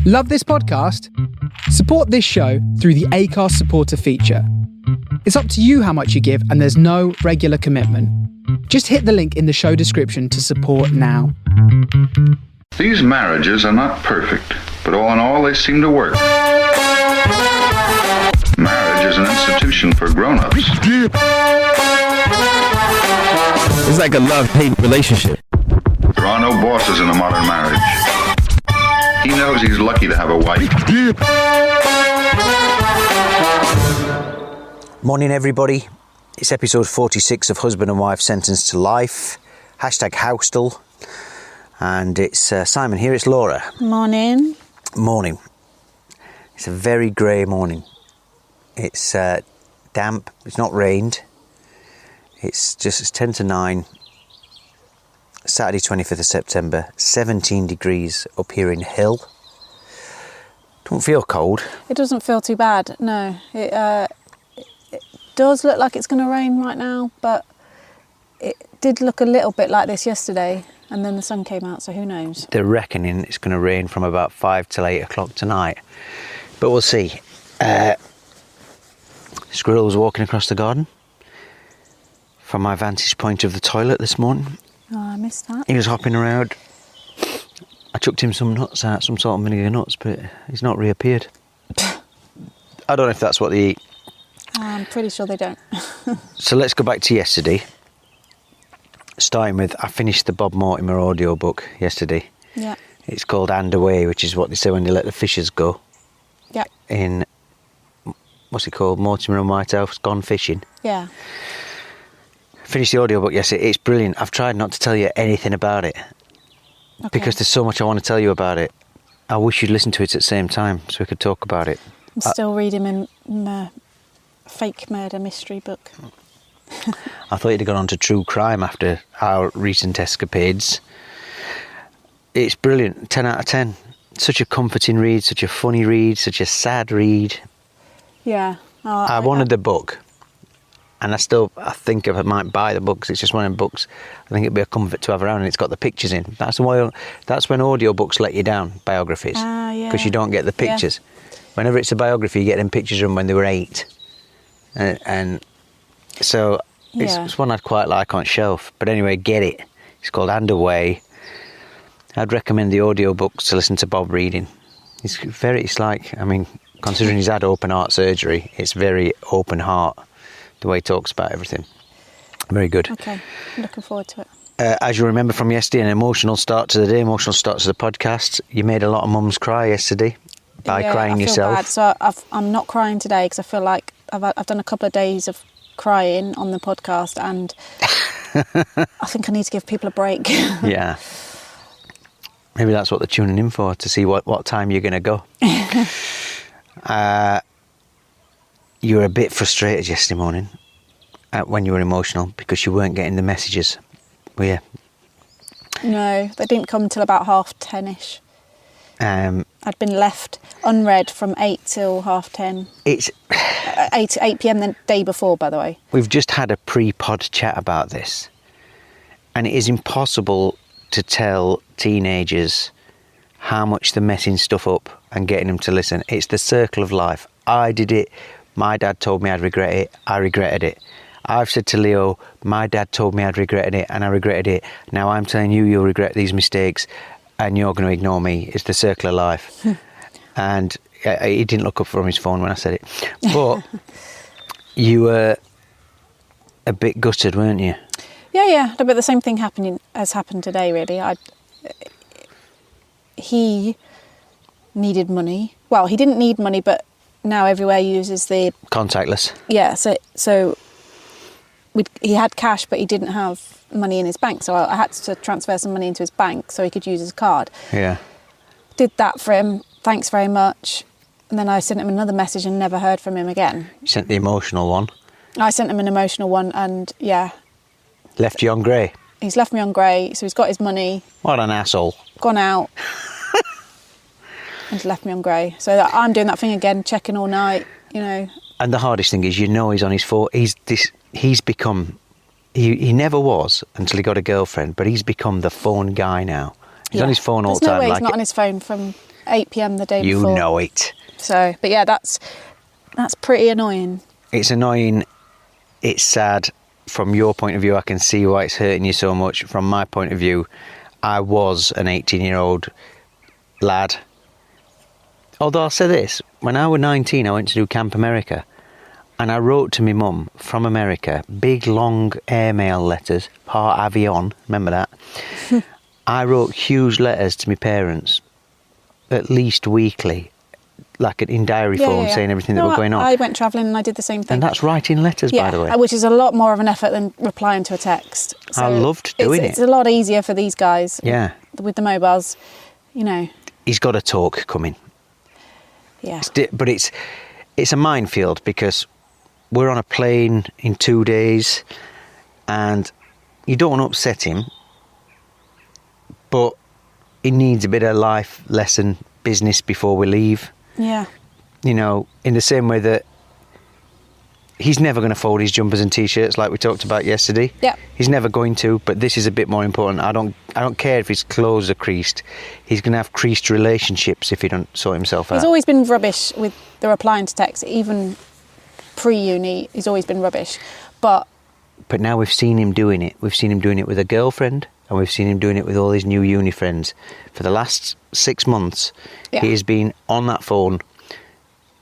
Love this podcast? Support this show through the Acast supporter feature. It's up to you how much you give, and there's no regular commitment. Just hit the link in the show description to support now. These marriages are not perfect, but all in all, they seem to work. Marriage is an institution for grown-ups. It's like a love-hate relationship. There are no bosses in a modern marriage. He knows he's lucky to have a wife. Morning, everybody. It's episode 46 of Husband and Wife Sentenced to Life. #Houstel. And it's Simon here. It's Laura. Morning. Morning. It's a very grey morning. It's damp. It's not rained. It's 10 to 9. Saturday 25th of September. 17 degrees up here in Hill. Don't feel cold. It doesn't feel too bad, no. It does look like it's going to rain right now, but it did look a little bit like this yesterday, and then the sun came out, so who knows. They're reckoning it's going to rain from about 5 till 8 o'clock tonight, but we'll see. Squirrel was walking across the garden from my vantage point of the toilet this morning. Oh, I missed that. He was hopping around. I chucked him some nuts out, some salt and vinegar nuts, but he's not reappeared. I don't know if that's what they eat. I'm pretty sure they don't. So let's go back to yesterday. Starting with, I finished the Bob Mortimer audiobook yesterday. Yeah. It's called And Away, which is what they say when they let the fishers go. Yeah. In, what's it called? Mortimer and Whitehouse Gone Fishing. Yeah. Finished the audiobook yesterday. It's brilliant. I've tried not to tell you anything about it. Okay. Because there's so much I want to tell you about it. I wish you'd listen to it at the same time so we could talk about it. I'm still reading my fake murder mystery book. I thought you'd have gone on to true crime after our recent escapades. It's brilliant. 10 out of 10. Such a comforting read, such a funny read, such a sad read. Yeah. I wanted the book. And I think I might buy the book because it's just one of them books. I think it'd be a comfort to have around, and it's got the pictures in. That's when audiobooks let you down, biographies. Yeah. Because you don't get the pictures. Yeah. Whenever it's a biography, you get them pictures of them when they were 8. And so it's one I'd quite like on shelf. But anyway, get it. It's called And Away. I'd recommend the audiobooks to listen to Bob reading. It's like, I mean, considering he's had open heart surgery, it's very open heart. The way he talks about everything. Very good. Okay, I'm looking forward to it. As you remember from yesterday, an emotional start to the day, emotional start to the podcast. You made a lot of mums cry yesterday by crying yourself. Bad. So I'm not crying today because I feel like I've done a couple of days of crying on the podcast, and I think I need to give people a break. Yeah. Maybe that's what they're tuning in for, to see what time you're going to go. You were a bit frustrated yesterday morning when you were emotional because you weren't getting the messages, were you? No, they didn't come till about 10:30ish. I'd been left unread from 8 till 10:30. It's 8 p.m. the day before, by the way. We've just had a pre-pod chat about this, and it is impossible to tell teenagers how much they're messing stuff up and getting them to listen. It's the circle of life. I did it. My dad told me I'd regret it. I regretted it. I've said to Leo, my dad told me I'd regretted it, and I regretted it. Now I'm telling you, you'll regret these mistakes, and you're going to ignore me. It's the circle of life. And he didn't look up from his phone when I said it. But you were a bit gutted, weren't you? Yeah. But the same thing has happened today, really. He needed money. Well, he didn't need money, but now everywhere uses the contactless. Yeah, so he had cash, but he didn't have money in his bank, so I had to transfer some money into his bank so he could use his card. Yeah. Did that for him. Thanks very much. And then I sent him another message and never heard from him again. You sent the emotional one. I sent him an emotional one, and left you on grey. He's left me on grey, so he's got his money. What an asshole. Gone out. And left me on grey. So I'm doing that thing again, checking all night, And the hardest thing is, he's on his phone. He's become... He never was until he got a girlfriend, but he's become the phone guy now. He's on his phone all the time. There's no way he's not on his phone from 8 p.m. the day You before. know it. So, but yeah, that's pretty annoying. It's annoying. It's sad. From your point of view, I can see why it's hurting you so much. From my point of view, I was an 18-year-old lad. Although I'll say this, when I was 19, I went to do Camp America. And I wrote to my mum from America, big, long airmail letters, par avion, remember that? I wrote huge letters to my parents, at least weekly, like in diary form, saying everything that was going on. I went travelling and I did the same thing. And that's writing letters, by the way. Which is a lot more of an effort than replying to a text. So I loved doing it. It's a lot easier for these guys. Yeah. With the mobiles, you know. He's got a talk coming. Yeah. But it's a minefield because we're on a plane in 2 days and you don't want to upset him, but he needs a bit of life lesson business before we leave. Yeah. You know, in the same way that he's never going to fold his jumpers and t-shirts like we talked about yesterday. Yeah. He's never going to, but this is a bit more important. I don't care if his clothes are creased. He's going to have creased relationships if he don't sort himself out. He's always been rubbish with the replying to text, even pre-uni. He's always been rubbish. But now we've seen him doing it. We've seen him doing it with a girlfriend and we've seen him doing it with all his new uni friends. For the last 6 months, he has been on that phone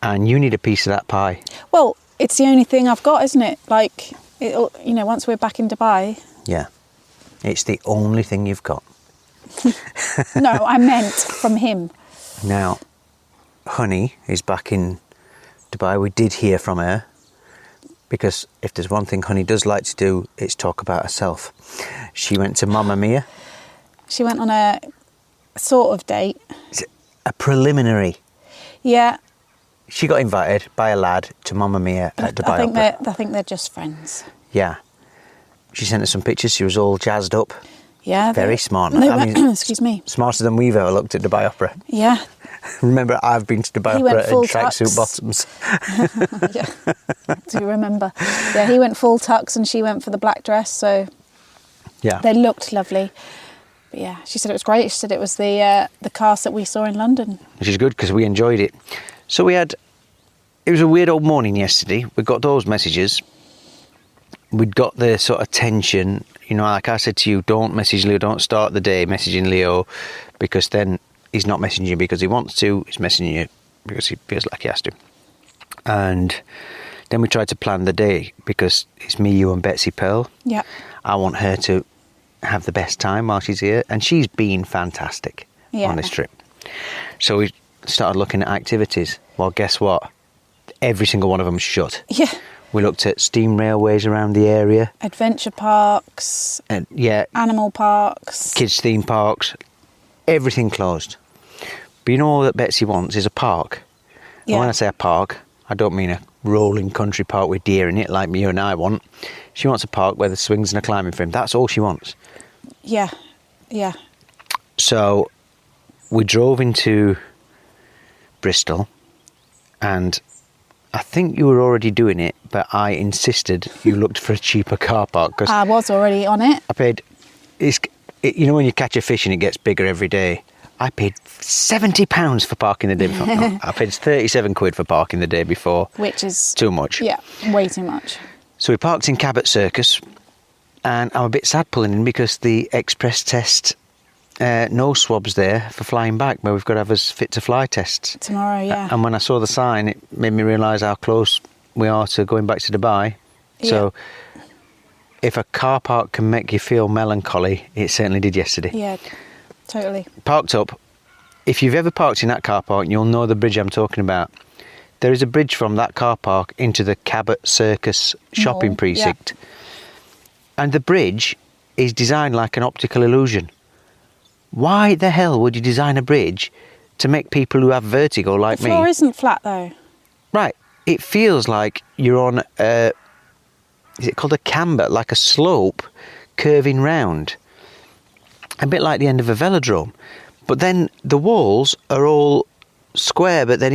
and you need a piece of that pie. Well, it's the only thing I've got, isn't it? Like, it'll, you know, once we're back in Dubai. Yeah. It's the only thing you've got. No, I meant from him. Now, Honey is back in Dubai. We did hear from her because if there's one thing Honey does like to do, it's talk about herself. She went to Mamma Mia. She went on a sort of date. A preliminary. Yeah. She got invited by a lad to Mamma Mia at Dubai Opera. I think they're just friends. Yeah. She sent us some pictures. She was all jazzed up. Yeah. Very smart. Excuse me. Smarter than we've ever looked at Dubai Opera. Yeah. Remember, I've been to Dubai Opera in tracksuit bottoms. Yeah. Do you remember? Yeah, he went full tux and she went for the black dress. So yeah, they looked lovely. But yeah, she said it was great. She said it was the cast that we saw in London. Which is good because we enjoyed it. So it was a weird old morning yesterday. We got those messages. We'd got the sort of tension, you know, like I said to you, don't message Leo, don't start the day messaging Leo, because then he's not messaging you because he wants to, he's messaging you because he feels like he has to. And then we tried to plan the day because it's me, you and Betsy Pearl. Yeah. I want her to have the best time while she's here, and she's been fantastic on this trip. So we started looking at activities. Well, guess what? Every single one of them shut. Yeah. We looked at steam railways around the area. Adventure parks. Animal parks. Kids' theme parks. Everything closed. But you know all that Betsy wants is a park. Yeah. And when I say a park, I don't mean a rolling country park with deer in it like you and I want. She wants a park where there's swings and a climbing frame. That's all she wants. Yeah. Yeah. So we drove into Bristol, and I think you were already doing it, but I insisted you looked for a cheaper car park. Cause I was already on it. I paid, you know when you catch a fish and it gets bigger every day? I paid £70 for parking the day before. No, I paid 37 quid for parking the day before. Which is... too much. Yeah, way too much. So we parked in Cabot Circus, and I'm a bit sad pulling in because the express test... no swabs there for flying back, but we've got to have us fit to fly tests tomorrow. Yeah. And when I saw the sign, it made me realise how close we are to going back to Dubai. Yeah. So if a car park can make you feel melancholy, it certainly did yesterday. Yeah, totally. Parked up. If you've ever parked in that car park, you'll know the bridge I'm talking about. There is a bridge from that car park into the Cabot Circus shopping precinct. Yeah. And the bridge is designed like an optical illusion. Why the hell would you design a bridge to make people who have vertigo like me? The floor isn't flat though. Right. It feels like you're on is it called a camber, like a slope curving round. A bit like the end of a velodrome. But then the walls are all square, but then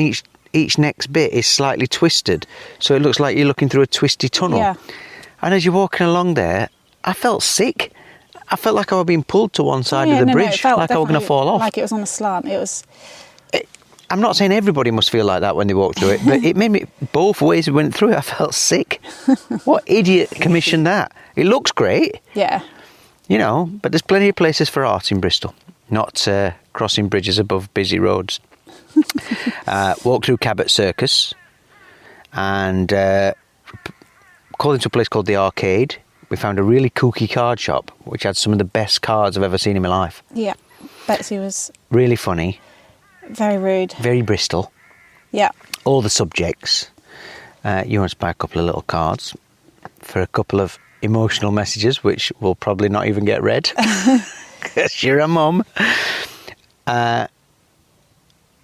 each next bit is slightly twisted. So it looks like you're looking through a twisty tunnel. Yeah. And as you're walking along there, I felt sick. I felt like I was being pulled to one side of the bridge, like I was going to fall off. Like it was on a slant. It was... I'm not saying everybody must feel like that when they walk through it, but it made me, both ways we went through it, I felt sick. What idiot commissioned that? It looks great. Yeah. You know, but there's plenty of places for art in Bristol, not crossing bridges above busy roads. Walked through Cabot Circus and called into a place called the Arcade. We found a really kooky card shop, which had some of the best cards I've ever seen in my life. Yeah. Betsy was... Really funny. Very rude. Very Bristol. Yeah. All the subjects. You want to buy a couple of little cards for a couple of emotional messages, which will probably not even get read. Because you're a mum.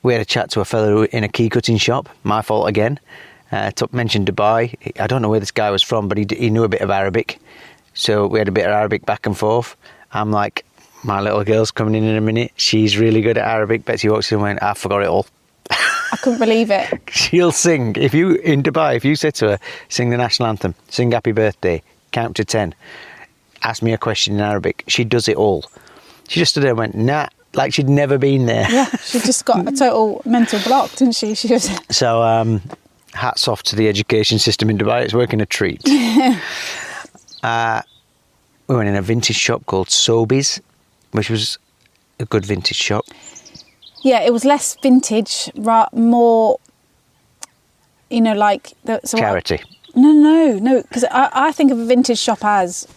We had a chat to a fellow in a key cutting shop. My fault again. Mentioned Dubai. I don't know where this guy was from, but he knew a bit of Arabic. So we had a bit of Arabic back and forth. I'm like, my little girl's coming in a minute. She's really good at Arabic. Betsy walks in and went, I forgot it all. I couldn't believe it. She'll sing. In Dubai, if you said to her, sing the national anthem, sing happy birthday, count to 10, ask me a question in Arabic, she does it all. She just stood there and went, nah, like she'd never been there. Yeah, she just got a total mental block, didn't she? She was... So, hats off to the education system in Dubai. It's working a treat. We went in a vintage shop called Sobeys, which was a good vintage shop. Yeah, it was less vintage, more, you know, like... Charity. No, because I think of a vintage shop as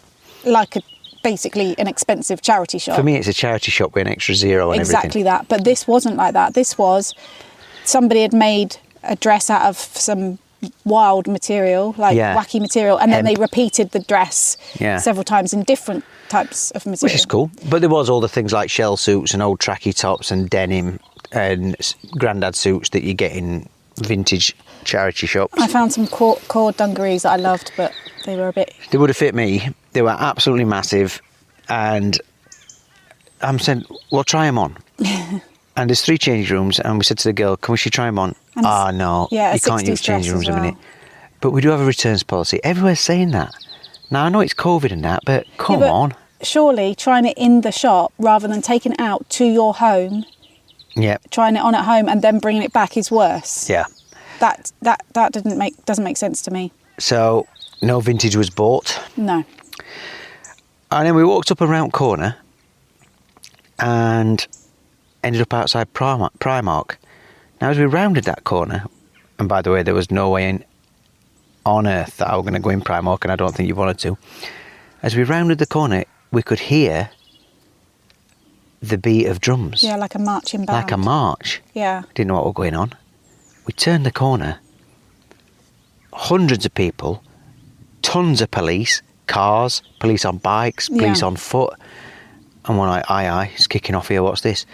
like basically an expensive charity shop. For me, it's a charity shop with an extra zero and exactly everything. That, but this wasn't like that. This was, somebody had made a dress out of some wild material, like wacky material, and then they repeated the dress several times in different types of material. Which is cool. But there was all the things like shell suits and old tracky tops and denim and grandad suits that you get in vintage charity shops. I found some cord dungarees that I loved, but they were a bit... They would have fit me. They were absolutely massive. And I'm saying, well, try them on. And there's 3 change rooms, and we said to the girl, can we try them on? No, you can't use change rooms a minute. But we do have a returns policy. Everywhere's saying that. Now, I know it's COVID and that, but come on. Surely trying it in the shop rather than taking it out to your home, trying it on at home and then bringing it back is worse. Yeah. That doesn't make sense to me. So, no vintage was bought. No. And then we walked up a round corner and ended up outside Primark. Now, as we rounded that corner, and by the way, there was no way on earth that I was going to go in Primark, and I don't think you wanted to. As we rounded the corner, we could hear the beat of drums. Yeah, like a marching band. Like a march. Yeah. Didn't know what was going on. We turned the corner. Hundreds of people, tons of police, cars, police on bikes, police on foot. And we're like, aye, it's kicking off here, what's this?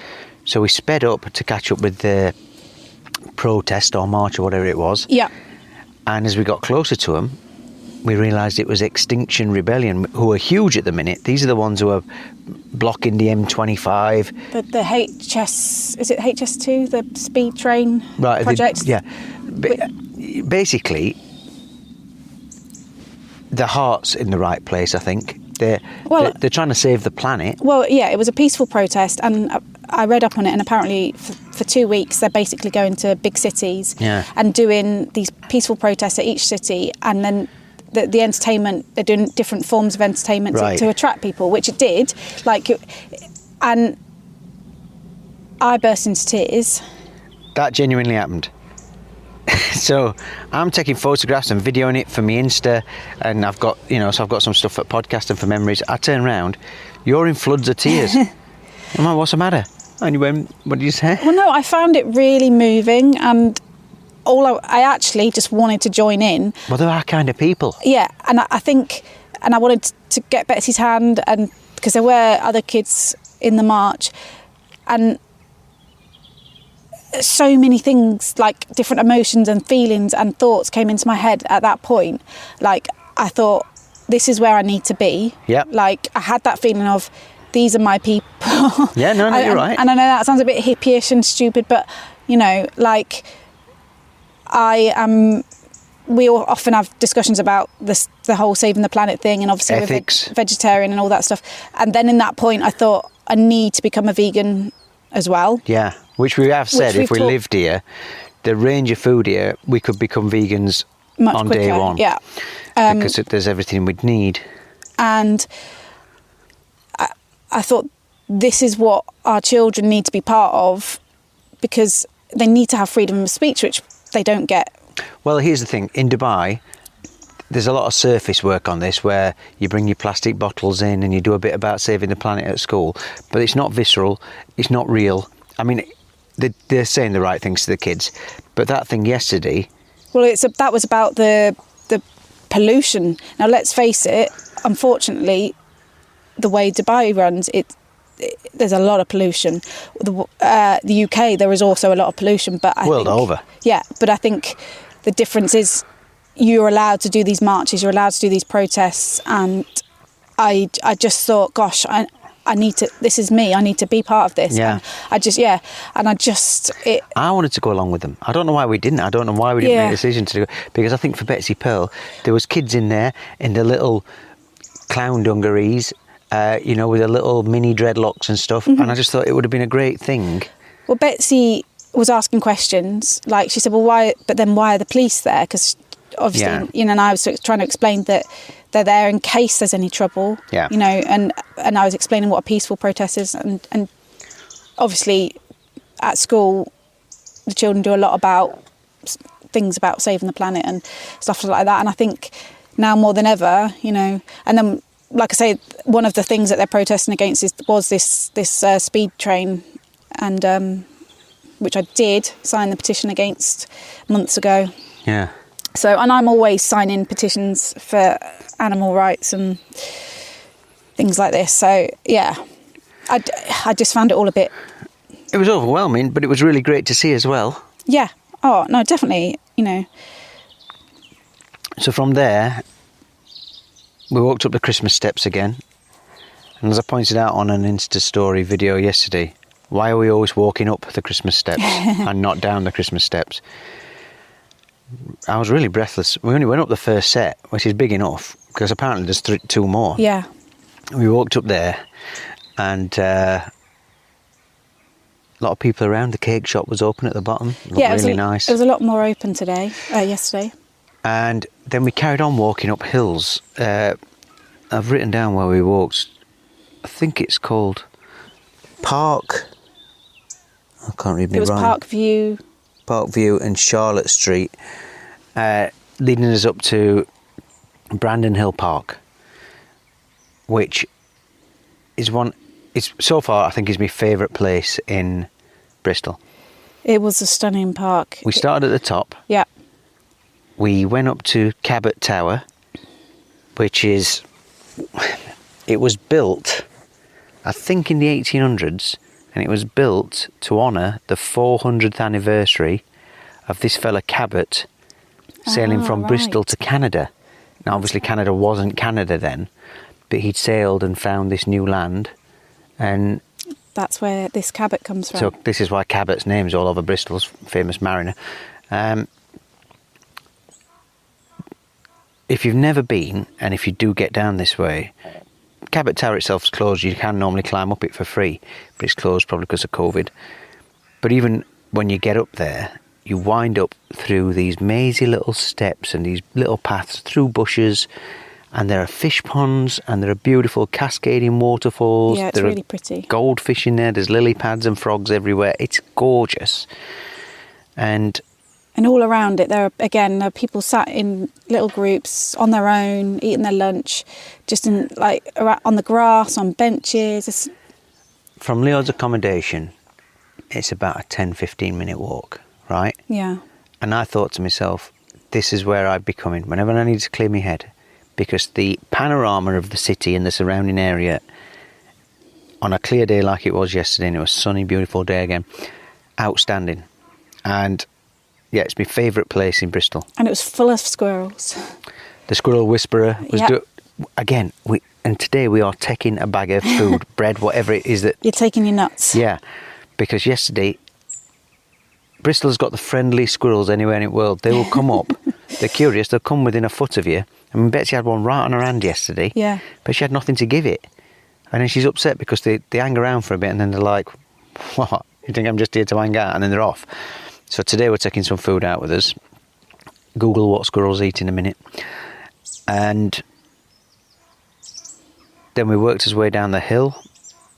So we sped up to catch up with the protest or march or whatever it was. Yeah. And as we got closer to them, we realised it was Extinction Rebellion, who are huge at the minute. These are the ones who are blocking the M25. The HS... Is it HS2, the speed train project? Basically, the heart's in the right place, I think. They're trying to save the planet. Well, yeah, it was a peaceful protest, and I read up on it, and apparently for 2 weeks they're basically going to big cities and doing these peaceful protests at each city, and then the entertainment, they're doing different forms of entertainment to attract people, which it did. And I burst into tears. That genuinely happened. So I'm taking photographs and videoing it for my Insta, and I've got some stuff for podcasting for memories. I turn around, you're in floods of tears. I'm like, what's the matter? And you went, what did you say? Well, no, I found it really moving, and I actually just wanted to join in. Well, there are kind of people. Yeah, and I think, and I wanted to get Betsy's hand, and because there were other kids in the march, and so many things, like different emotions and feelings and thoughts came into my head at that point. Like, I thought, this is where I need to be. Yeah. Like, I had that feeling of, these are my people. Yeah, no, you're right. And I know that sounds a bit hippie-ish and stupid, but, you know, like, we all often have discussions about the whole saving the planet thing, and obviously ethics, we're vegetarian and all that stuff. And then in that point, I thought, I need to become a vegan as well. Yeah. Which we have said, if we lived here, the range of food here, we could become vegans much on quicker, day one. Yeah. Because there's everything we'd need. And I thought this is what our children need to be part of, because they need to have freedom of speech, which they don't get. Well, here's the thing. In Dubai, there's a lot of surface work on this, where you bring your plastic bottles in and you do a bit about saving the planet at school. But it's not visceral. It's not real. I mean, they're saying the right things to the kids. But that thing yesterday... Well, that was about the pollution. Now, let's face it, unfortunately, the way Dubai runs, there's a lot of pollution. The UK, there is also a lot of pollution, but world over. Yeah, but I think the difference is you're allowed to do these marches, you're allowed to do these protests, and I just thought, gosh, I need to. This is me. I need to be part of this. Yeah. I wanted to go along with them. I don't know why we didn't. I don't know why we didn't make a decision to do it, because I think for Betsy Pearl, there was kids in there in the little clown dungarees, with the little mini dreadlocks and stuff, and I just thought it would have been a great thing. Well, Betsy was asking questions, like she said, well, why? But then why are the police there? Because obviously, and I was trying to explain that they're there in case there's any trouble. Yeah. And I was explaining what a peaceful protest is, and obviously at school the children do a lot about things about saving the planet and stuff like that, and I think now more than ever, and then, like I say, one of the things that they're protesting against was this speed train, and which I did sign the petition against months ago. Yeah. So, and I'm always signing petitions for animal rights and things like this. So, yeah, I just found it all a bit... It was overwhelming, but it was really great to see as well. Yeah. Oh, no, definitely, So from there, we walked up the Christmas steps again. And as I pointed out on an Insta story video yesterday, why are we always walking up the Christmas steps and not down the Christmas steps? I was really breathless. We only went up the first set, which is big enough, because apparently there's two more. Yeah. We walked up there, and a lot of people around. The cake shop was open at the bottom. It looked really nice. It was a lot more open yesterday. And then we carried on walking up hills. I've written down where we walked. I think it's called Park. I can't read my It was rhyme. Parkview and Charlotte Street, leading us up to Brandon Hill Park, which is so far I think is my favourite place in Bristol. It was a stunning park. We started at the top. Yeah. We went up to Cabot Tower, which it was built, I think, in the 1800s. And it was built to honour the 400th anniversary of this fella Cabot sailing from Bristol to Canada. Now, obviously, Canada wasn't Canada then, but he'd sailed and found this new land, and that's where this Cabot comes from. So this is why Cabot's name's all over Bristol's famous mariner. If you've never been, and if you do get down this way, Cabot Tower itself is closed. You can normally climb up it for free, but it's closed probably because of COVID. But even when you get up there, you wind up through these mazy little steps and these little paths through bushes, and there are fish ponds, and there are beautiful cascading waterfalls. Yeah, it's really pretty. Goldfish in there. There's lily pads and frogs everywhere. It's gorgeous. And all around it, there are people sat in little groups on their own, eating their lunch, just on the grass, on benches. From Leo's accommodation, it's about a 10-15 minute walk, right? Yeah. And I thought to myself, this is where I'd be coming whenever I need to clear my head, because the panorama of the city and the surrounding area on a clear day like it was yesterday, and it was a sunny, beautiful day again, outstanding. And yeah, it's my favourite place in Bristol. And it was full of squirrels. The squirrel-whisperer was and today we are taking a bag of food, bread, whatever it is that... You're taking your nuts. Yeah, because yesterday, Bristol's got the friendliest squirrels anywhere in the world. They will come up, they're curious, they'll come within a foot of you. I mean, Betsy had one right on her hand yesterday, but she had nothing to give it. And then she's upset because they hang around for a bit and then they're like, what? You think I'm just here to hang out, and then they're off. So today we're taking some food out with us. Google what squirrels eat in a minute. And then we worked our way down the hill,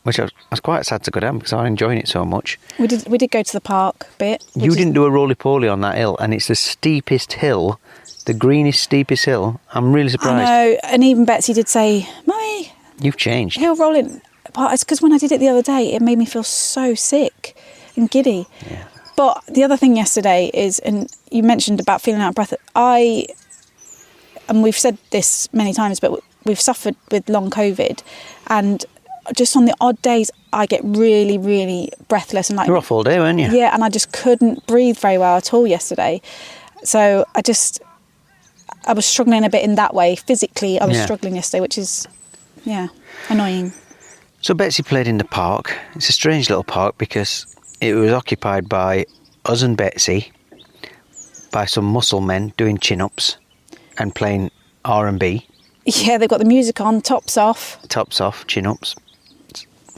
which I was quite sad to go down because I was enjoying it so much. We did go to the park bit. You didn't do a roly-poly on that hill, and it's the steepest hill, the greenest, steepest hill. I'm really surprised. I know, and even Betsy did say, Mummy, you've changed. Hill rolling. But it's because when I did it the other day, it made me feel so sick and giddy. Yeah. But the other thing yesterday is, and you mentioned about feeling out of breath, and we've said this many times, but we've suffered with long COVID, and just on the odd days, I get really, really breathless. And like, You're off all day, weren't you? Yeah, and I just couldn't breathe very well at all yesterday. So I was struggling a bit in that way. Physically, I was struggling yesterday, which is, annoying. So Betsy played in the park. It's a strange little park because it was occupied by us and Betsy, by some muscle men doing chin-ups and playing R&B. Yeah, they've got the music on, tops off. Tops off, chin-ups.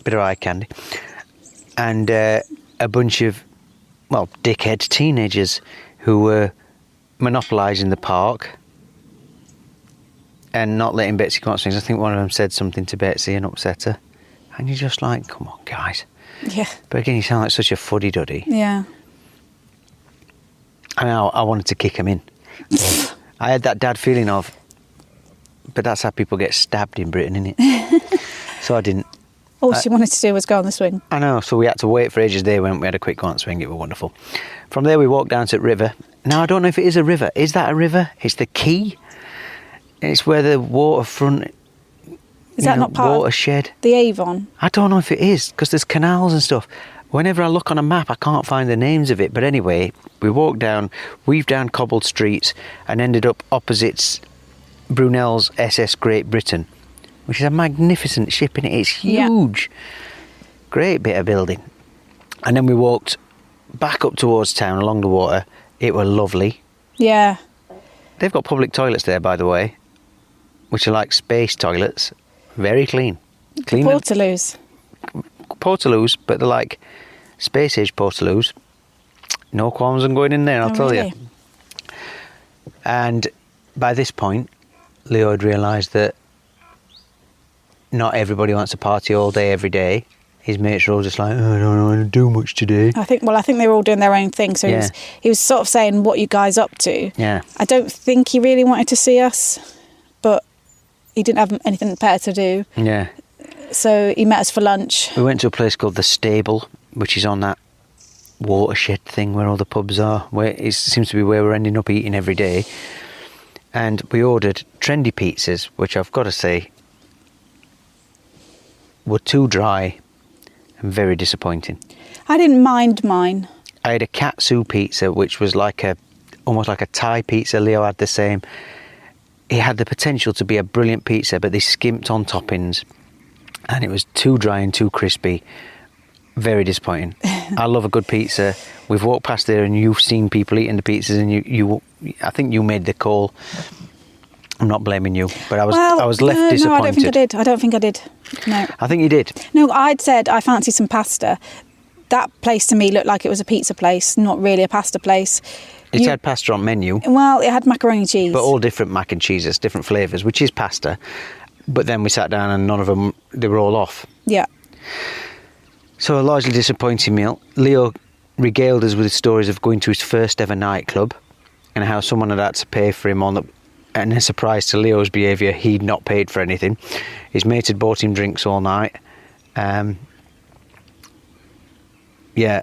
Bit of eye candy. And a bunch of, dickhead teenagers who were monopolising the park and not letting Betsy go on swings. I think one of them said something to Betsy and upset her. And you're just like, come on, guys. Yeah. But again, you sound like such a fuddy-duddy. Yeah. And I wanted to kick him in. I had that dad feeling of, but that's how people get stabbed in Britain, isn't it? So I didn't. All she wanted to do was go on the swing. I know, so we had to wait for ages there when we had a quick go on swing. It was wonderful. From there, we walked down to the river. Now, I don't know if it is a river. Is that a river? It's the quay. It's where the waterfront... Is that not part watershed? Of the Avon? I don't know if it is, because there's canals and stuff. Whenever I look on a map, I can't find the names of it. But anyway, we walked down, weaved down cobbled streets, and ended up opposite Brunel's SS Great Britain, which is a magnificent ship, innit? It's huge. Yeah. Great bit of building. And then we walked back up towards town along the water. It was lovely. Yeah. They've got public toilets there, by the way, which are like space toilets. Very clean. Clean. Portaloos. Portaloos, but they're like space-age portaloos. No qualms on going in there, I'll tell you. And by this point, Leo had realised that not everybody wants to party all day, every day. His mates are all just like, I don't want to do much today. I think they were all doing their own thing. So he was sort of saying, what are you guys up to? Yeah. I don't think he really wanted to see us, but he didn't have anything better to do. Yeah. So he met us for lunch. We went to a place called The Stable, which is on that watershed thing where all the pubs are. Where it seems to be where we're ending up eating every day. And we ordered trendy pizzas, which I've got to say were too dry and very disappointing. I didn't mind mine. I had a katsu pizza, which was almost like a Thai pizza. Leo had the same. It had the potential to be a brilliant pizza, but they skimped on toppings, and it was too dry and too crispy. Very disappointing. I love a good pizza. We've walked past there, and you've seen people eating the pizzas, and I think you made the call. I'm not blaming you, but I was left disappointed. No, I don't think I did. No. I think you did. No, I'd said I fancied some pasta. That place to me looked like it was a pizza place, not really a pasta place. It had pasta on menu. Well, it had macaroni and cheese. But all different mac and cheeses, different flavours, which is pasta. But then we sat down and none of them, they were all off. Yeah. So a largely disappointing meal. Leo regaled us with stories of going to his first ever nightclub and how someone had to pay for him and a surprise to Leo's behaviour, he'd not paid for anything. His mate had bought him drinks all night. Yeah.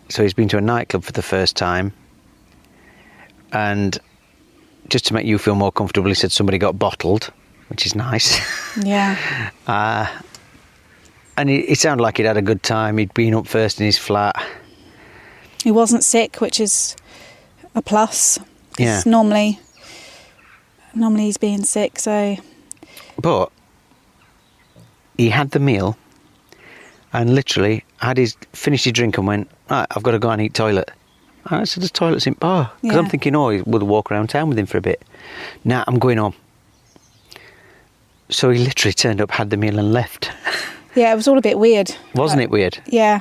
So he's been to a nightclub for the first time. And just to make you feel more comfortable, he said somebody got bottled, which is nice. Yeah. And it sounded like he'd had a good time. He'd been up first in his flat. He wasn't sick, which is a plus. Yeah. Normally he's being sick, so... But he had the meal and literally finished his drink and went, right, I've got to go and eat toilet. I said, there's toilets in bar. Because I'm thinking, he would walk around town with him for a bit. Nah, I'm going home. So he literally turned up, had the meal and left. Yeah, it was all a bit weird. Wasn't it weird? Yeah.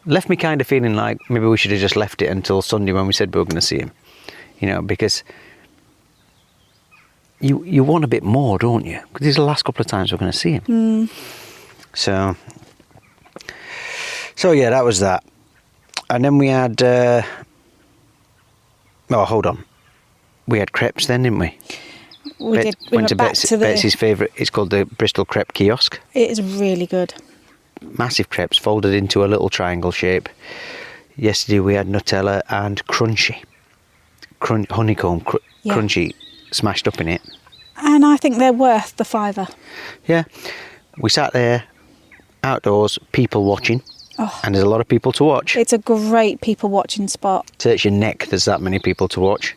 Left me kind of feeling like maybe we should have just left it until Sunday when we said we were going to see him. You know, because you want a bit more, don't you? Because these are the last couple of times we're going to see him. So yeah, that was that. And then we had... oh, hold on. We had crepes then, didn't we? We did. We went to Betsy's favourite. It's called the Bristol Crepe Kiosk. It is really good. Massive crepes folded into a little triangle shape. Yesterday we had Nutella and crunchy. Honeycomb crunchy smashed up in it. And I think they're worth the £5. Yeah. We sat there, outdoors, people watching. Oh. And there's a lot of people to watch. It's a great people watching spot. Search your neck, there's that many people to watch.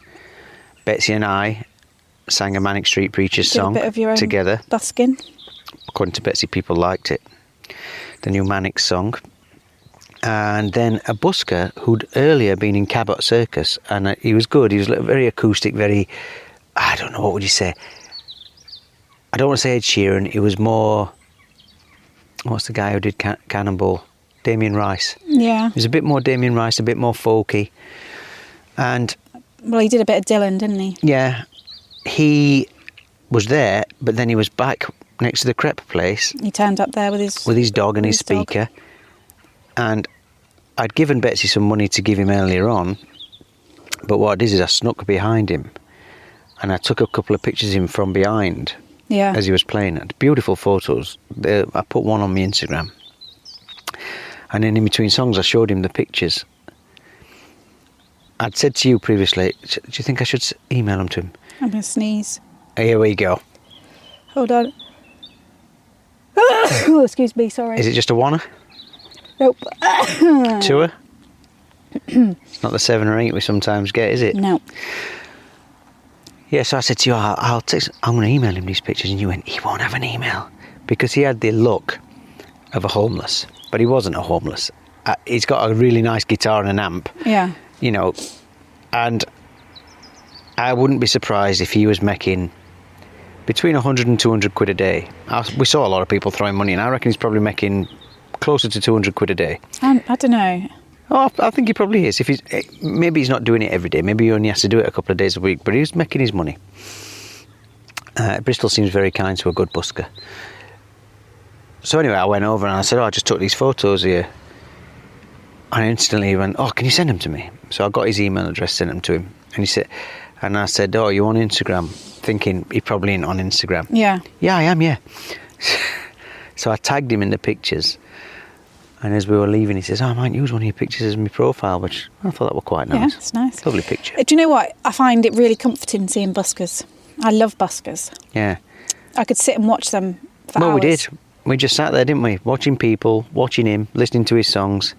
Betsy and I sang a Manic Street Preachers song a bit of your own together. Busking. According to Betsy, people liked it. The new Manics song. And then a busker who'd earlier been in Cabot Circus, and he was good. He was very acoustic, very, I don't know, what would you say? I don't want to say Ed Sheeran. He was more, what's the guy who did Cannonball? Damien Rice. Yeah. He was a bit more Damien Rice, a bit more folky. And... well, he did a bit of Dylan, didn't he? Yeah. He was there, but then he was back next to the crepe place. He turned up there with his dog and his speaker. And I'd given Betsy some money to give him earlier on, but what I did is I snuck behind him and I took a couple of pictures of him from behind as he was playing. Beautiful photos. I put one on my Instagram. And then in between songs I showed him the pictures. I'd said to you previously, do you think I should email them to him? I'm going to sneeze. Here we go. Hold on. Oh, excuse me, sorry. Is it just a one? Nope. Tour? It's not the 7 or 8 we sometimes get, is it? No. Yeah, so I said to you, I'm going to email him these pictures, and you went, he won't have an email. Because he had the look of a homeless, but he wasn't a homeless. He's got a really nice guitar and an amp. Yeah. You know, and I wouldn't be surprised if he was making between 100 and 200 quid a day. We saw a lot of people throwing money in. I reckon he's probably making closer to 200 quid a day. I don't know. Oh, I think he probably is. Maybe he's not doing it every day. Maybe he only has to do it a couple of days a week, but he's making his money. Bristol seems very kind to a good busker. So anyway, I went over and I said, I just took these photos here. And instantly he went, can you send them to me? So I got his email address, sent them to him. And I said, you on Instagram? Thinking he probably ain't on Instagram. Yeah. Yeah, I am, yeah. So I tagged him in the pictures. And as we were leaving, he says, I might use one of your pictures as my profile, which I thought that was quite nice. Yeah, it's nice. Lovely picture. Do you know what? I find it really comforting seeing buskers. I love buskers. Yeah. I could sit and watch them for hours. Well, we did. We just sat there, didn't we? Watching people, watching him, listening to his songs.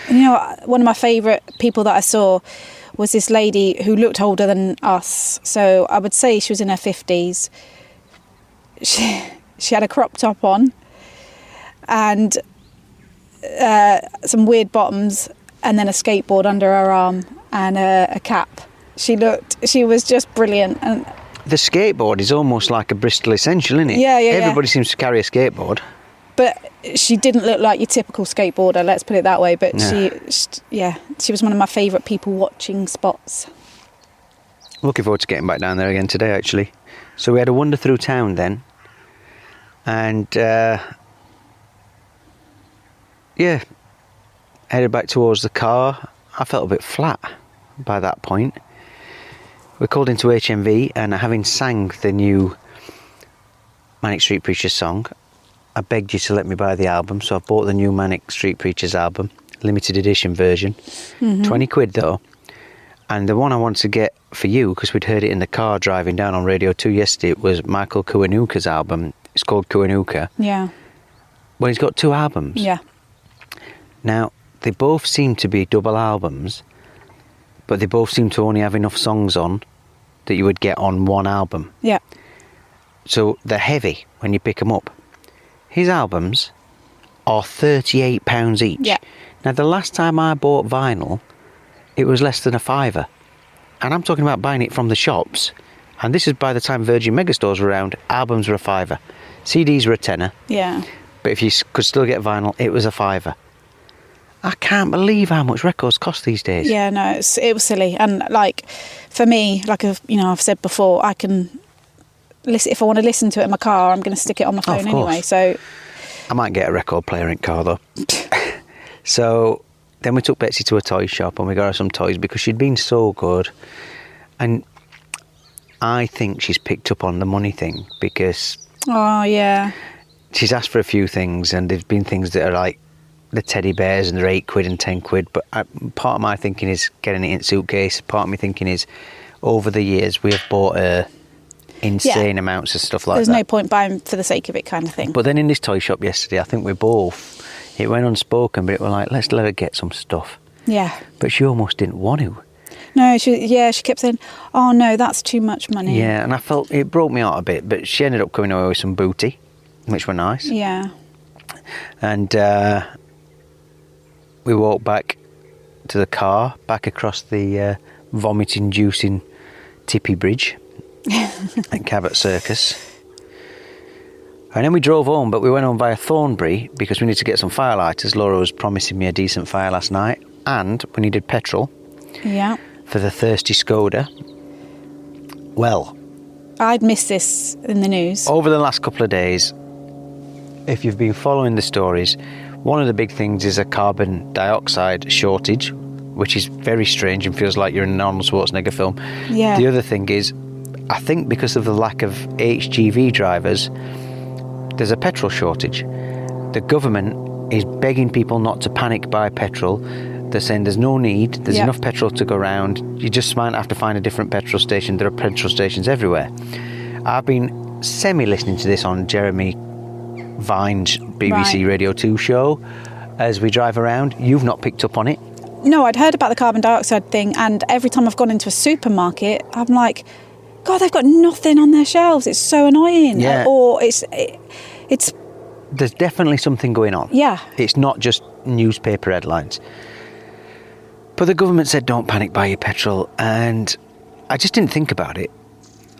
You know, one of my favourite people that I saw was this lady who looked older than us. So I would say she was in her 50s. She had a crop top on and some weird bottoms and then a skateboard under her arm and a cap. She was just brilliant. And the skateboard is almost like a Bristol essential, isn't it? Yeah. Everybody seems to carry a skateboard. But she didn't look like your typical skateboarder, let's put it that way. But no. she was one of my favourite people watching spots. Looking forward to getting back down there again today, actually. So we had a wander through town then. And, headed back towards the car. I felt a bit flat by that point. We called into HMV, and having sang the new Manic Street Preachers song, I begged you to let me buy the album, so I bought the new Manic Street Preachers album, limited edition version. 20 quid though. And the one I wanted to get for you, because we'd heard it in the car driving down on Radio 2 yesterday, it was Michael Kiwanuka's album. It's called Kiwanuka. Yeah. Well, he's got 2 albums. Yeah. Now, they both seem to be double albums, but they both seem to only have enough songs on that you would get on one album. Yeah. So they're heavy when you pick them up. His albums are £38 each. Yeah. Now, the last time I bought vinyl, it was less than £5. And I'm talking about buying it from the shops. And this is by the time Virgin Megastores were around, albums were £5. CDs were £10. Yeah. But if you could still get vinyl, it was a £5. I can't believe how much records cost these days. Yeah, no, it was silly. And like, for me, like I've said before, I can listen if I want to listen to it in my car. I'm going to stick it on my phone anyway. So I might get a record player in car though. So then we took Betsy to a toy shop and we got her some toys because she'd been so good. And I think she's picked up on the money thing because she's asked for a few things, and there's been things that are like the teddy bears and they're £8 and £10. But part of my thinking is getting it in a suitcase. Part of me thinking is over the years we have bought her insane amounts of stuff like There's that. no point buying for the sake of it kind of thing. But then in this toy shop yesterday, I think we both, it went unspoken, but it was like, let's let her get some stuff. Yeah. But she almost didn't want to. No, she kept saying, oh no, that's too much money. Yeah, and I felt it broke me out a bit, but she ended up coming away with some booty, which were nice. Yeah. And we walked back to the car, back across the vomit-inducing Tippy Bridge at Cabot Circus. And then we drove home, but we went home via Thornbury because we needed to get some firelighters. Laura was promising me a decent fire last night, and we needed petrol. Yeah. For the thirsty Skoda. Well, I'd missed this in the news. Over the last couple of days, if you've been following the stories, one of the big things is a carbon dioxide shortage, which is very strange and feels like you're in an Arnold Schwarzenegger film. Yeah. The other thing is, I think because of the lack of HGV drivers, there's a petrol shortage. The government is begging people not to panic buy petrol. They're saying there's no need, there's enough petrol to go around. You just might have to find a different petrol station. There are petrol stations everywhere. I've been semi-listening to this on Jeremy Vine's BBC Radio 2 show as we drive around. You've not picked up on it? No, I'd heard about the carbon dioxide thing, and every time I've gone into a supermarket, I'm like, God, they've got nothing on their shelves. It's so annoying. Yeah. Or it's... There's definitely something going on. Yeah. It's not just newspaper headlines. But the government said don't panic buy your petrol, and I just didn't think about it.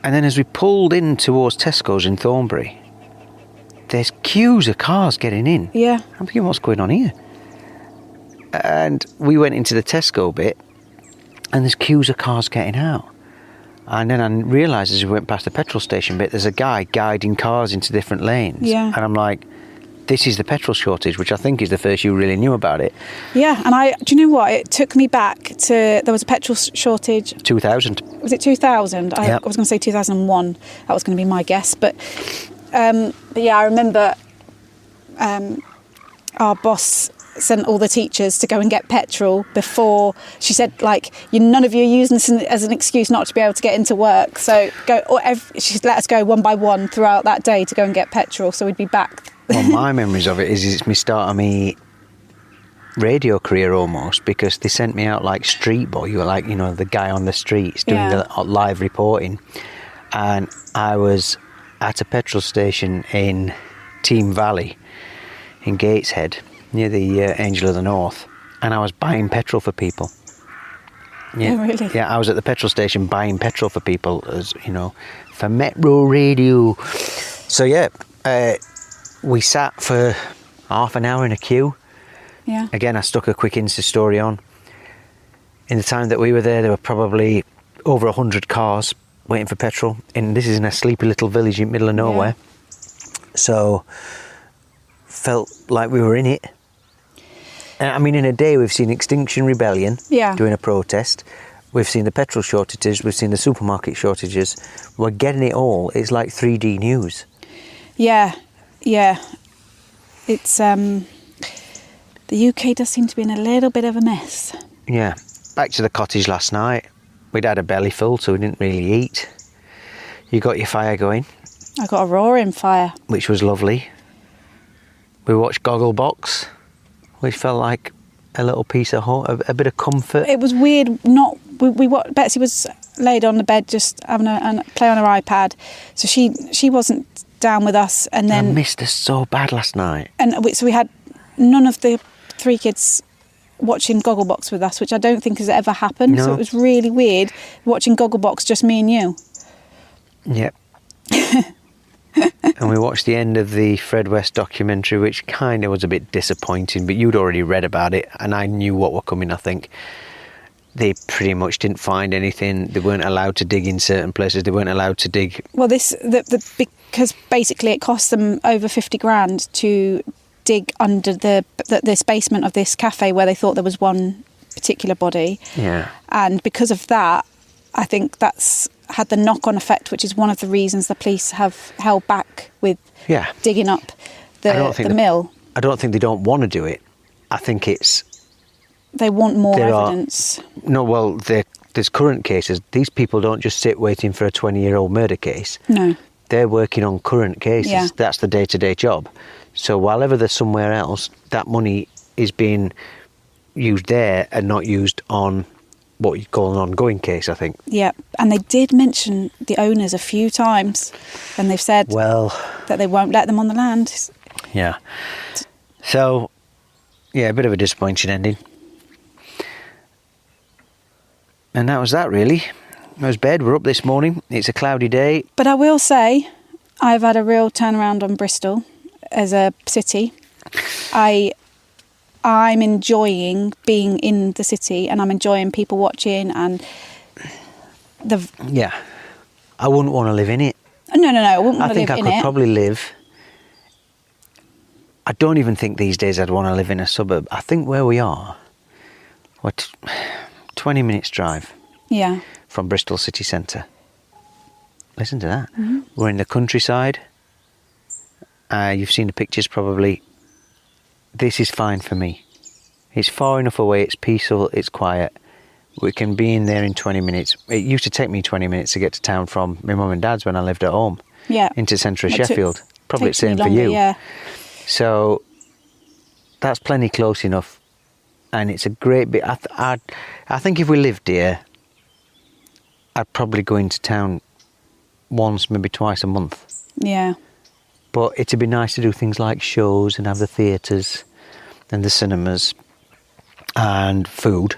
And then as we pulled in towards Tesco's in Thornbury, there's queues of cars getting in. Yeah. I'm thinking, what's going on here? And we went into the Tesco bit, and there's queues of cars getting out. And then I realised as we went past the petrol station bit, there's a guy guiding cars into different lanes. Yeah. And I'm like, this is the petrol shortage, which I think is the first you really knew about it. Yeah, and do you know what? It took me back to, there was a petrol shortage. 2000. Was it 2000? I was going to say 2001. That was going to be my guess. But yeah, I remember our boss sent all the teachers to go and get petrol before. She said, like, none of you are using this as an excuse not to be able to get into work. So she let us go one by one throughout that day to go and get petrol. So we'd be back. Well, my memories of it is it's me start of me radio career almost, because they sent me out like street boy. You were like, the guy on the streets doing the live reporting. And I was at a petrol station in Team Valley in Gateshead near the Angel of the North, and I was buying petrol for people. Yeah, oh, really? Yeah, I was at the petrol station buying petrol for people, as for Metro Radio. So yeah, we sat for half an hour in a queue. Yeah. Again, I stuck a quick Insta story on. In the time that we were there were probably over 100 cars waiting for petrol. And this is in a sleepy little village in the middle of nowhere. Yeah. So, felt like we were in it. I mean, in a day we've seen Extinction Rebellion doing a protest. We've seen the petrol shortages. We've seen the supermarket shortages. We're getting it all. It's like 3D news. Yeah. Yeah, it's the UK does seem to be in a little bit of a mess. Yeah, back to the cottage last night. We'd had a belly full, so we didn't really eat. You got your fire going. I got a roaring fire, which was lovely. We watched Gogglebox, which felt like a little piece of home, a bit of comfort. It was weird. Betsy was laid on the bed just having a play on her iPad, so she wasn't down with us, and then I missed her so bad last night. And so we had none of the three kids watching Gogglebox with us, which I don't think has ever happened. No. So it was really weird watching Gogglebox, just me and you. Yep. And we watched the end of the Fred West documentary, which kind of was a bit disappointing, but you'd already read about it, and I knew what were coming, I think. They pretty much didn't find anything. They weren't allowed to dig in certain places. They weren't allowed to dig. Well, because basically it cost them over 50 grand to dig under this basement of this cafe where they thought there was one particular body. Yeah. And because of that, I think that's had the knock-on effect, which is one of the reasons the police have held back with digging up the mill. I don't think they don't want to do it. I think it's... They want more evidence. There's current cases. These people don't just sit waiting for a 20-year-old murder case. No. They're working on current cases. Yeah. That's the day-to-day job. So while ever they're somewhere else, that money is being used there and not used on what you call an ongoing case, I think. Yeah, and they did mention the owners a few times, and they've said that they won't let them on the land. Yeah. So, yeah, a bit of a disappointing ending. And that was that, really. That was bed. We're up this morning. It's a cloudy day. But I will say, I've had a real turnaround on Bristol as a city. I'm enjoying being in the city, and I'm enjoying people watching and Yeah. I wouldn't want to live in it. No, I wouldn't want to live in it. I think I could probably live... I don't even think these days I'd want to live in a suburb. I think where we are, 20 minutes drive from Bristol city centre. Listen to that. Mm-hmm. We're in the countryside. You've seen the pictures probably. This is fine for me. It's far enough away, it's peaceful, it's quiet. We can be in there in 20 minutes. It used to take me 20 minutes to get to town from my mum and dad's when I lived at home. Yeah. Into centre of Sheffield. Probably the same for you. Yeah. So that's plenty close enough. And it's a great bit. I think if we lived here, I'd probably go into town once, maybe twice a month. Yeah. But it'd be nice to do things like shows and have the theatres and the cinemas and food.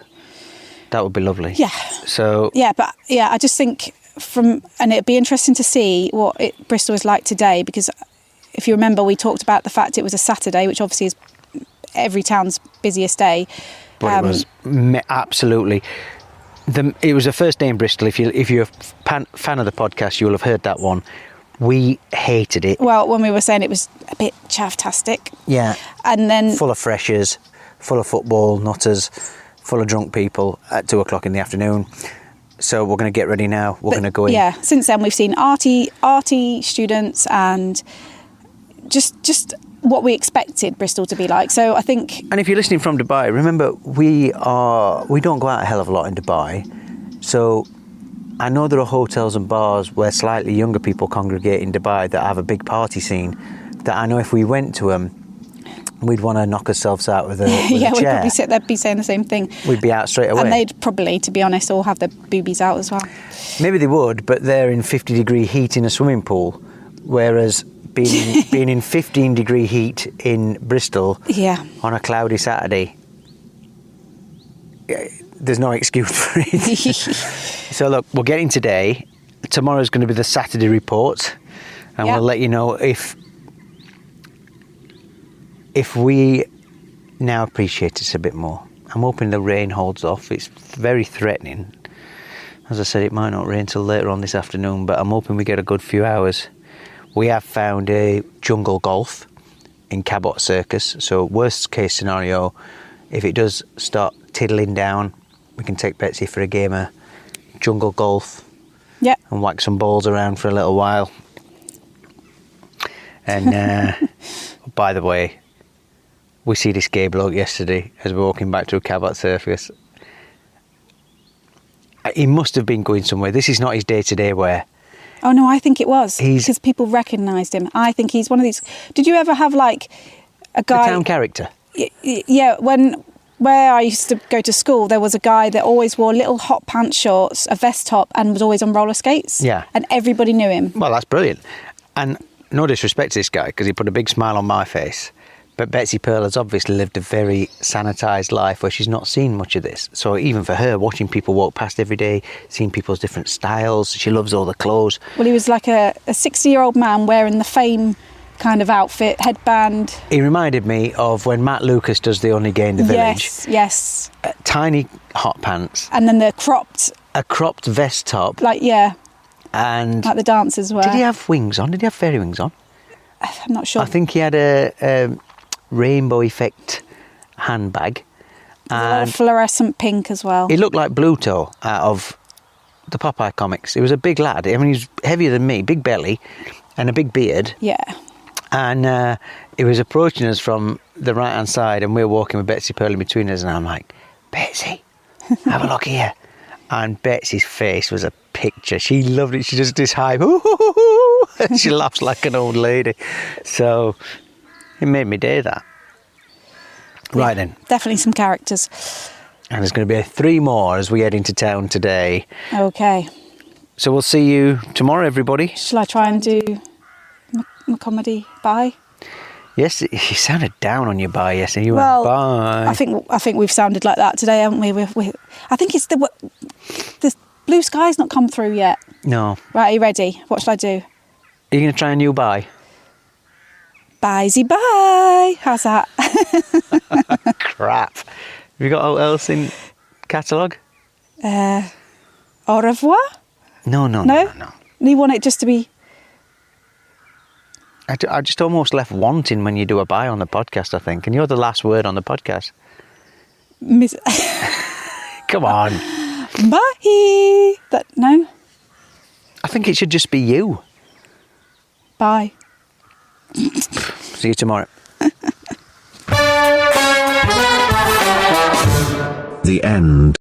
That would be lovely. Yeah. So. Yeah, but I just think and it'd be interesting to see what Bristol is like today, because if you remember, we talked about the fact it was a Saturday, which obviously is every town's busiest day. But it was absolutely. It was the first day in Bristol. If you're a fan of the podcast, you'll have heard that one. We hated it. Well, when we were saying it was a bit chaff-tastic. Yeah. And then... Full of freshers, full of football nutters, full of drunk people at 2 o'clock in the afternoon. So we're going to get ready now. We're going to go in. Yeah, since then we've seen arty students and just what we expected Bristol to be like. So I think... And if you're listening from Dubai, remember, we don't go out a hell of a lot in Dubai. So... I know there are hotels and bars where slightly younger people congregate in Dubai that have a big party scene, that I know if we went to them, we'd want to knock ourselves out with a yeah, chair. we'd probably sit there, be saying the same thing. We'd be out straight away. And they'd probably, to be honest, all have their boobies out as well. Maybe they would, but they're in 50-degree heat in a swimming pool, whereas being in 15-degree heat in Bristol on a cloudy Saturday... There's no excuse for it. So look, we're getting today. Tomorrow's going to be the Saturday report, and we'll let you know if we now appreciate it a bit more. I'm hoping the rain holds off. It's very threatening. As I said, it might not rain till later on this afternoon, but I'm hoping we get a good few hours. We have found a jungle golf in Cabot Circus, so worst case scenario, if it does start tiddling down, we can take Betsy for a game of jungle golf and whack some balls around for a little while. And by the way, we see this gay bloke yesterday as we're walking back through Cabot Circus. He must have been going somewhere. This is not his day-to-day wear. Oh no, I think it was, because people recognised him. I think he's one of these... Did you ever have like a guy... A town character? Yeah, where I used to go to school, there was a guy that always wore little hot pants shorts, a vest top, and was always on roller skates. Yeah. And everybody knew him. Well, that's brilliant. And no disrespect to this guy, because he put a big smile on my face, But Betsy Pearl has obviously lived a very sanitised life where she's not seen much of this. So even for her, watching people walk past every day, seeing people's different styles, she loves all the clothes. Well, he was like a 60-year-old man wearing the Fame kind of outfit, headband. He reminded me of when Matt Lucas does The Only Gay in the Village. Yes. Tiny hot pants. And then a cropped vest top. Like, yeah. And like the dancers were. Did he have wings on? Did he have fairy wings on? I'm not sure. I think he had a rainbow effect handbag. And fluorescent pink as well. He looked like Bluto out of the Popeye comics. He was a big lad. I mean, he was heavier than me, big belly and a big beard. Yeah. And he was approaching us from the right-hand side, and we were walking with Betsy Pearl in between us, and I'm like, Betsy, have a look here. And Betsy's face was a picture. She loved it. She just this high, she laughs like an old lady. So it made me day that. Yeah, right then. Definitely some characters. And there's going to be 3 more as we head into town today. Okay. So we'll see you tomorrow, everybody. Shall I try and do my comedy bye? Yes, you sounded down on your bye yesterday. You Well, went bye. I think we've sounded like that today, haven't we? I think it's the blue sky's not come through yet. No. Right, are you ready? What shall I do? Are you going to try a new bye? Bye-zy bye. How's that? Crap. Have you got what else in catalogue? Au revoir? No. You want it just to be... I just almost left wanting when you do a bye on the podcast, I think. And you're the last word on the podcast. Come on. Bye. No? I think it should just be you. Bye. See you tomorrow. The end.